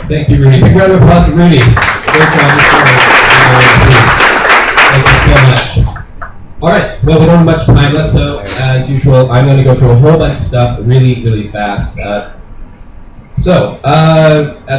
Thank you, Rudy. Big round of applause for Rudy. Great job this morning. Thank you so much. All right, well, we don't have much time left, so as usual, I'm going to go through a whole bunch of stuff really, really fast. As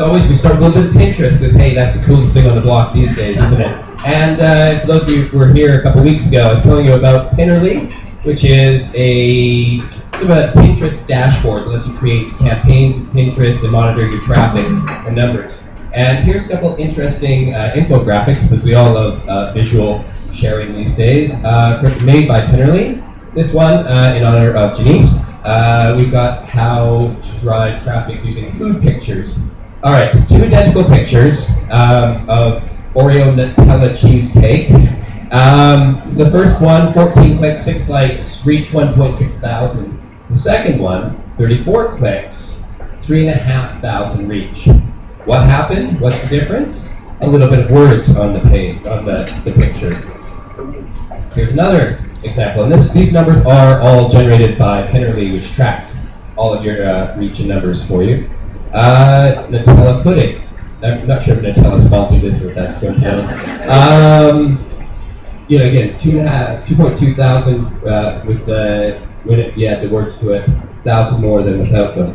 always, we start with a little bit of Pinterest, because, hey, that's the coolest thing on the block these days, isn't it? And for those of you who were here a couple weeks ago, I was telling you about Pinterly, which is a sort of a Pinterest dashboard that lets you create campaign Pinterest and monitor your traffic and numbers. And here's a couple interesting infographics, because we all love visual sharing these days, made by Pinterly. This one, in honor of Janice, we've got how to drive traffic using food pictures. All right, 2 identical pictures of Oreo Nutella cheesecake. The first one, 14 clicks, 6 likes, reach 1.6 thousand. The second one, 34 clicks, 3,500 reach. What happened? What's the difference? A little bit of words on the page, on the picture. Here's another example, and these numbers are all generated by Pinterly, which tracks all of your reach and numbers for you. Nutella pudding. I'm not sure if Nutella sponsored this or if that's coincidental. Again, 2.2 thousand with you add the words to it, 1,000 more than without them.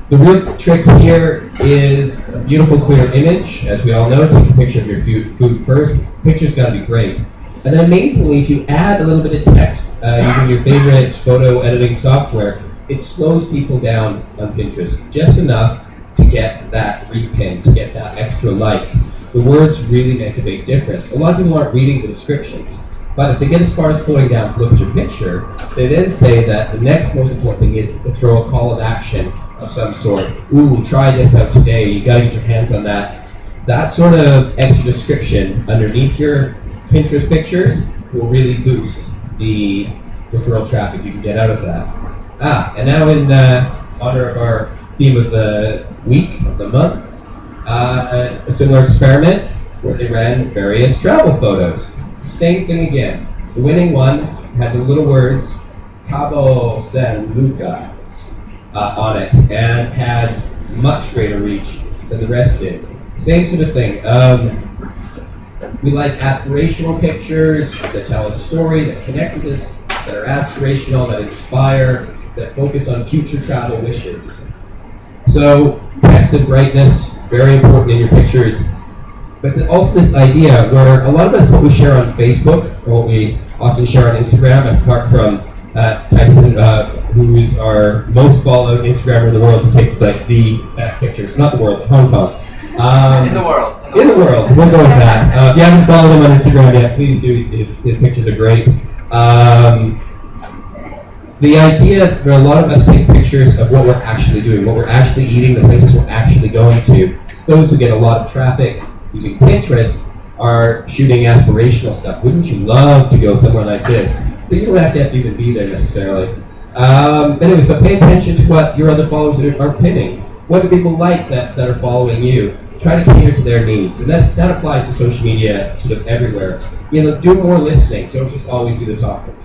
The real trick here is a beautiful, clear image. As we all know, take a picture of your food first. Picture's got to be great. And then amazingly, if you add a little bit of text using your favorite photo editing software, it slows people down on Pinterest just enough to get that repin, to get that extra like. The words really make a big difference. A lot of people aren't reading the descriptions, but if they get as far as slowing down to look at your picture, they then say that the next most important thing is to throw a call of action of some sort. Ooh, try this out today. You gotta get your hands on that. That sort of extra description underneath your Pinterest pictures will really boost the referral traffic you can get out of that. And now in honor of our theme of the week, of the month, a similar experiment where they ran various travel photos. Same thing again. The winning one had the little words Cabo San Lucas on it and had much greater reach than the rest did. Same sort of thing. We like aspirational pictures that tell a story, that connect with us, that are aspirational, that inspire, that focus on future travel wishes. So text and brightness, very important in your pictures. But also this idea where a lot of us, what we share on Facebook, or what we often share on Instagram, apart from Tyson, who is our most followed Instagrammer in the world, who takes like the best pictures, not the world, but Hong Kong. In the world. In the world, we'll go with that. If you haven't followed him on Instagram yet, please do. His pictures are great. The idea where a lot of us take pictures of what we're actually doing, what we're actually eating, the places we're actually going to. Those who get a lot of traffic using Pinterest are shooting aspirational stuff. Wouldn't you love to go somewhere like this? But you don't have to even be there necessarily. But pay attention to what your other followers are pinning. What do people like that are following you? Try to cater to their needs. And that applies to social media sort of everywhere. Do more listening. Don't just always do the talking.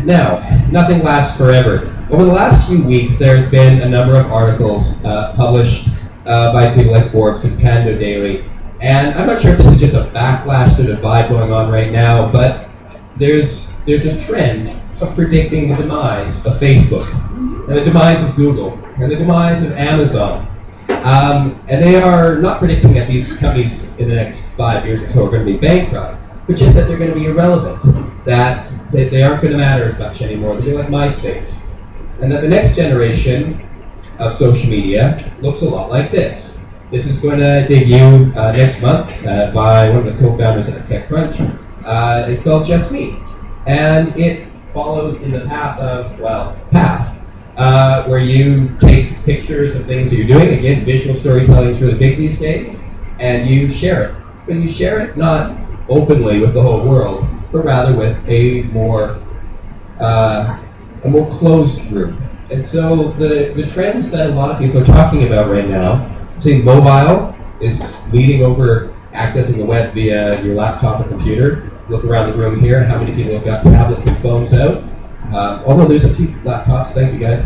Now, nothing lasts forever. Over the last few weeks, there's been a number of articles published by people like Forbes and Pando Daily. And I'm not sure if this is just a backlash sort of vibe going on right now, but there's a trend of predicting the demise of Facebook, and the demise of Google, and the demise of Amazon. And they are not predicting that these companies in the next 5 years or so are going to be bankrupt, but just that they're going to be irrelevant, that they aren't going to matter as much anymore. They're like MySpace. And that the next generation of social media looks a lot like this. This is going to debut next month by one of the co-founders at TechCrunch. It's called Just Me. And it follows in the path where you take pictures of things that you're doing. Again, visual storytelling is really big these days. And you share it. But you share it not openly with the whole world, but rather with a more closed group. And so the trends that a lot of people are talking about right now, say mobile is leading over accessing the web via your laptop or computer. Look around the room here, how many people have got tablets and phones out? Although there's a few laptops, thank you guys.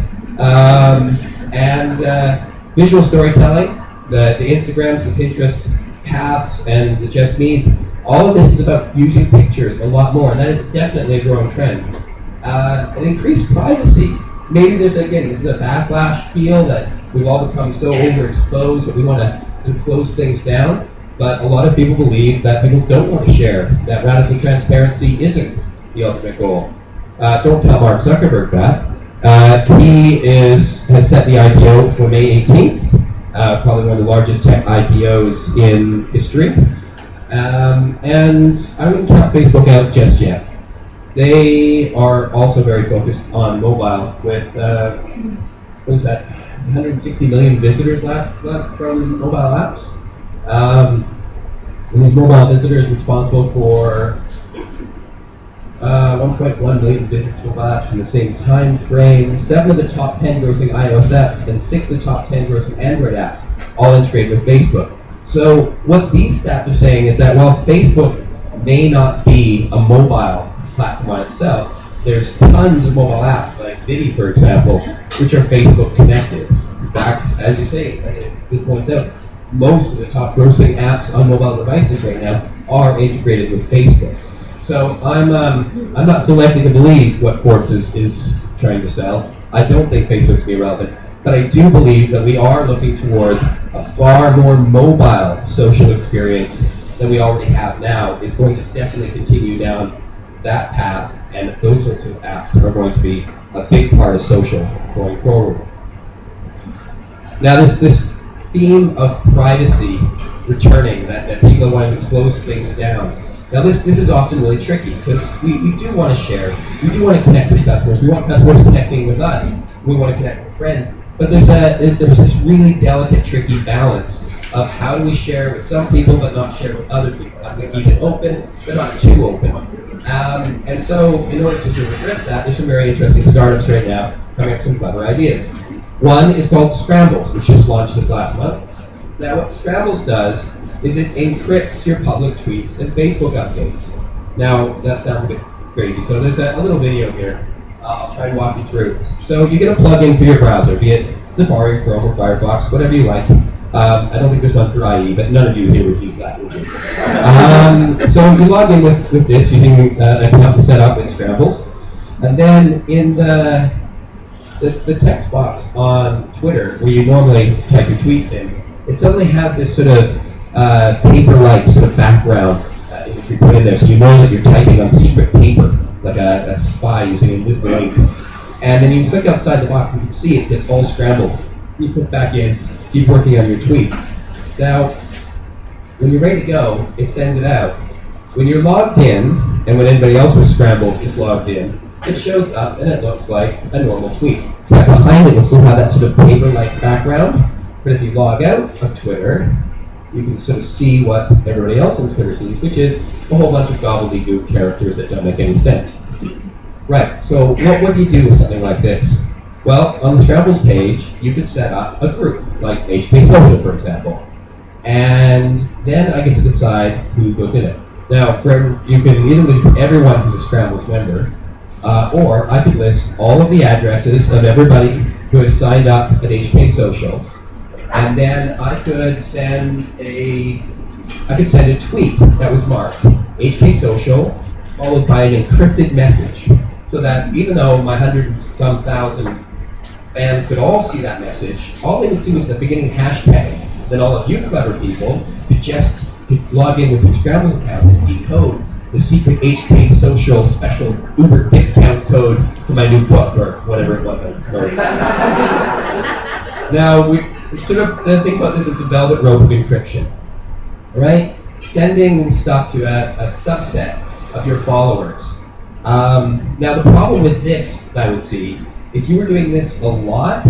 And visual storytelling, the Instagrams, the Pinterests, Paths, and the Just Me's. All of this is about using pictures a lot more, and that is definitely a growing trend. And increased privacy. Maybe there's, again, this is a backlash feel that we've all become so overexposed that we want to sort of close things down. But a lot of people believe that people don't want to share, that radical transparency isn't the ultimate goal. Don't tell Mark Zuckerberg that. He has set the IPO for May 18th, probably one of the largest tech IPOs in history. And I wouldn't count Facebook out just yet. They are also very focused on mobile with, what is that, 160 million visitors left from mobile apps. And these mobile visitors responsible for 1.1 million business mobile apps in the same time frame. 7 of the top 10 grossing iOS apps and 6 of the top 10 grossing Android apps all integrate with Facebook. So what these stats are saying is that while Facebook may not be a mobile platform on itself, there's tons of mobile apps, like Vidi, for example, which are Facebook connected. In fact, as you say, it points out, most of the top grossing apps on mobile devices right now are integrated with Facebook. So I'm not so likely to believe what Forbes is trying to sell. I don't think Facebook's be relevant, but I do believe that we are looking towards a far more mobile social experience than we already have now. It's going to definitely continue down that path, and those sorts of apps are going to be a big part of social going forward. Now this theme of privacy returning, that people are wanting to close things down. Now this is often really tricky because we do want to share, we do want to connect with customers, we want customers connecting with us, we want to connect with friends, but there's this really delicate, tricky balance of how do we share with some people but not share with other people. How do we keep it open but not too open? And so in order to sort of address that, there's some very interesting startups right now coming up with some clever ideas. One is called Scrambles, which just launched this last month. Now what Scrambles does is it encrypts your public tweets and Facebook updates. Now that sounds a bit crazy, so there's a little video here. I'll try and walk you through. So you get a plugin for your browser, be it Safari, Chrome, or Firefox, whatever you like. I don't think there's one for IE, but none of you here would use that, would you? So you log in with this using an account set up in Scrambles, and then in the text box on Twitter, where you normally type your tweets in, it suddenly has this sort of paper-like sort of background imagery put in there, so you know that you're typing on secret paper, like a spy using invisible ink. And then you click outside the box and you can see it gets all scrambled. You put it back in, keep working on your tweet. Now, when you're ready to go, it sends it out. When you're logged in, and when anybody else with Scrambles is logged in, it shows up and it looks like a normal tweet. Except behind it will still have that sort of paper-like background, but if you log out of Twitter, you can sort of see what everybody else on Twitter sees, which is a whole bunch of gobbledygook characters that don't make any sense. Right, so what do you do with something like this? Well, on the Scrambles page, you could set up a group, like HKSocial, for example. And then I get to decide who goes in it. Now, you can either leave it to everyone who's a Scrambles member, or I could list all of the addresses of everybody who has signed up at HKSocial. And then I could send a tweet that was marked HKSocial, followed by an encrypted message, so that even though my 100-some thousand fans could all see that message, all they would see was the beginning hashtag. Then all of you clever people could log in with your Scrambles account and decode the secret HKSocial special Uber discount code for my new book, or whatever it was. Now, the thing about this is the velvet rope of encryption, right? Sending stuff to a subset of your followers. Now, the problem with this that I would see, if you were doing this a lot,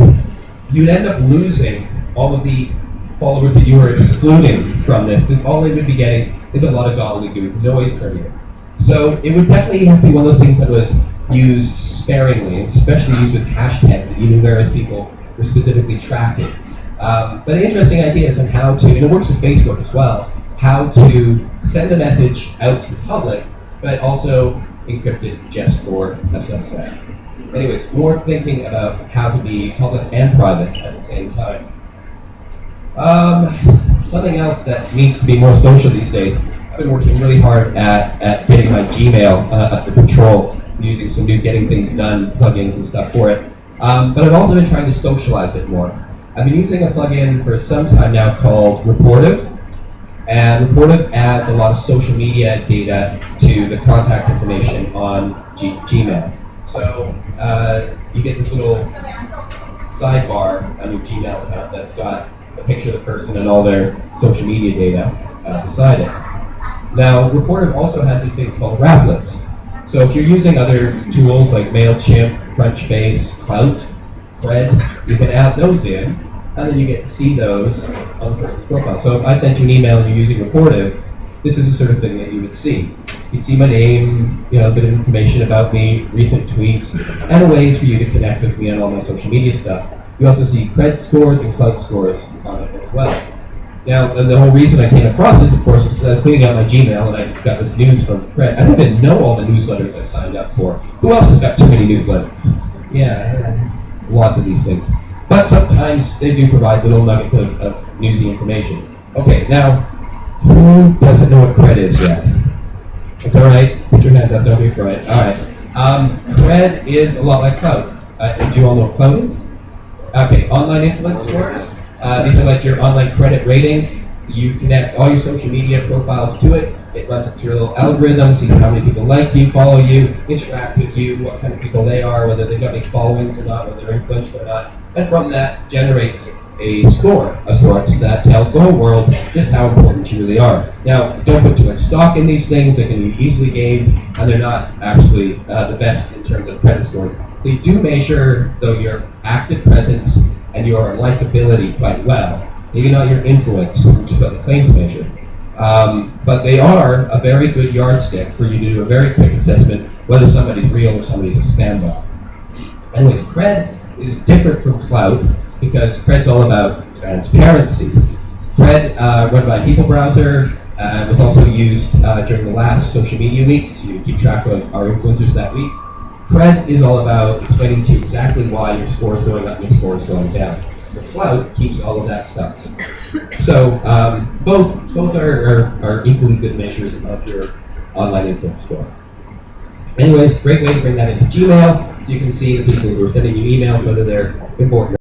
you'd end up losing all of the followers that you were excluding from this, because all they would be getting is a lot of gobbledygook noise from you. So it would definitely have to be one of those things that was used sparingly, and especially used with hashtags that you knew various people were specifically tracking. But an interesting idea is on how to, and it works with Facebook as well, how to send a message out to the public, but also encrypt it just for a subset. Anyways, more thinking about how to be public and private at the same time. Something else that needs to be more social these days. I've been working really hard at getting my Gmail under control, using some new getting things done plugins and stuff for it. But I've also been trying to socialize it more. I've been using a plugin for some time now called Reportive, and Reportive adds a lot of social media data to the contact information on Gmail. So you get this little sidebar on your Gmail account that's got a picture of the person and all their social media data beside it. Now, Reportive also has these things called wraplets. So if you're using other tools like MailChimp, Crunchbase, Clout, Thread, you can add those in, and then you get to see those on the person's profile. So if I sent you an email and you're using Reportive, this is the sort of thing that you would see. You'd see my name, a bit of information about me, recent tweets, and ways for you to connect with me on all my social media stuff. You also see cred scores and clout scores on it as well. Now, the whole reason I came across this, of course, was because I was cleaning out my Gmail and I got this news from Cred. I don't even know all the newsletters I signed up for. Who else has got too many newsletters? Yeah, lots of these things. But sometimes they do provide little nuggets of newsy information. Okay, now, who doesn't know what Cred is yet? It's all right. Put your hands up. Don't be afraid. All right. Cred is a lot like Clout. Do you all know what Clout is? Okay, online influence scores. These are like your online credit rating. You connect all your social media profiles to it. It runs it through a little algorithm, sees how many people like you, follow you, interact with you, what kind of people they are, whether they've got any followings or not, whether they're influential or not. And from that generates a score of sorts that tells the whole world just how important you really are. Now, don't put too much stock in these things. They can be easily gamed, and they're not actually the best in terms of credit scores. They do measure, though, your active presence and your likability quite well. Maybe not your influence, which is what they claim to measure. But they are a very good yardstick for you to do a very quick assessment whether somebody's real or somebody's a spam bot. Anyways, Cred is different from Clout because Cred's all about transparency. Cred, run by a people browser, was also used during the last social media week to keep track of our influencers that week. Cred is all about explaining to you exactly why your score is going up and your score is going down. The Clout keeps all of that stuff simple. So both are equally good measures of your online influence score. Anyways, great way to bring that into Gmail so you can see the people who are sending you emails, whether they're important